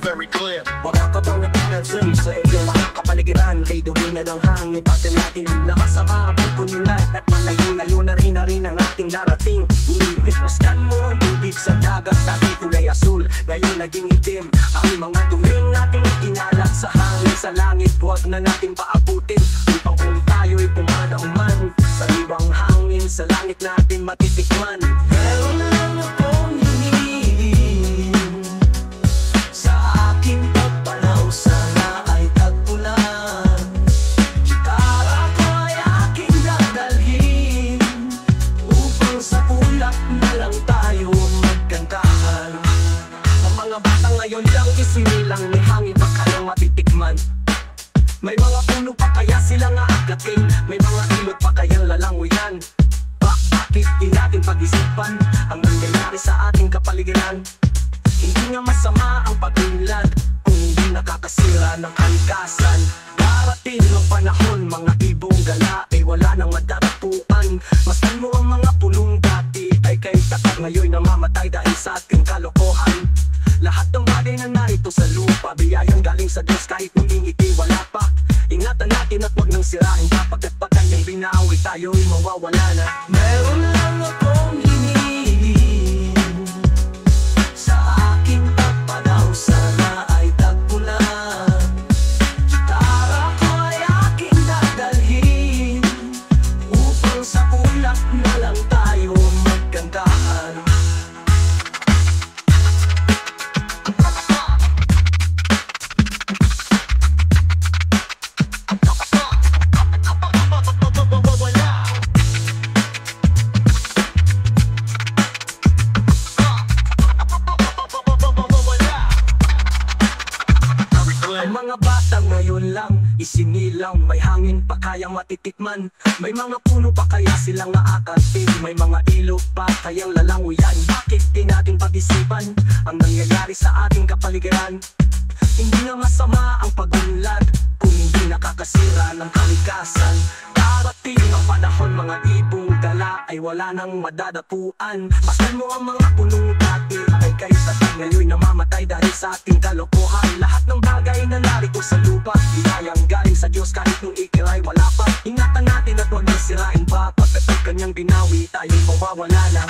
Very clear. Wala ka bang napinansin sa iyong mga kapaligiran? Kay duwi na ng hangin, pati natin lakas sa mga pagkuninat. At malayo-layo na rin ang ating darating. Masdan mo ang tubig sa dagat, dati kulay asul, ngayon naging itim. Ang mga tuwing nating inalat sa hangin, sa langit, huwag na nating paabutin. Upang kung tayo'y pumadauman sa ibang hangin, sa langit natin matitikman. Pero na lang akong hinihiling sa aking pagpalaw, sana ay tagpulan. Gitara ko ay aking dadalhin upang sa ulap na lang tayo magkantahan. Ang mga bata ngayon lang isinilang, may hangin pa kayang matitikman. May mga puno pa kaya silang aagatin, may mga ilog pa kayang lalanguyan. Bakit di natin pag-isipan ang nangyayari sa ating kapaligiran? Hindi nga masama ang pag-unlad kung hindi nakakasira ng kalikasan. Darating ang panahon, mga ibong gala ay wala nang madarapuan. Masdan mo ang mga pulong dati ay kay tatak, ngayon namamatay dahil sa ating kalokohan. Lahat ng bagay na narito sa lupa, biyayang galing sa Diyos kahit ngiti wala pa. Ingatan natin at huwag nang sirain pa, pagkat pagkat yung binawi tayo'y mawawala na. Meron lang akong hinihiling sa aking pagpalaw, sana ay tagpulan. Gitara ko ay aking dadalhin upang sa ulap na lang tayo magkantahan. Ang mga bata ngayon lang isinilang, may hangin pa kayang matitikman. May mga puno pa kaya silang aakatin, may mga ilog pa kayang lalanguyan. Bakit di natin pag-isipan ang nangyayari sa ating kapaligiran? Hindi nga masama ang pag-unlad kung hindi nakakasira ng kalikasan. Darating ang panahon, mga ibong dala ay wala nang madadapuan. Masdan mo ang mga punong dati ay kahit tatak, ngayon namamatay dahil sa ating kalokohan. Lahat ng bagay na narito sa lupa, biyayang galing sa Diyos kahit nung ikilay wala pa. Ingatan natin at huwag nang sirain pa, pagkat ang kanyang binawi tayo'y mawawala na.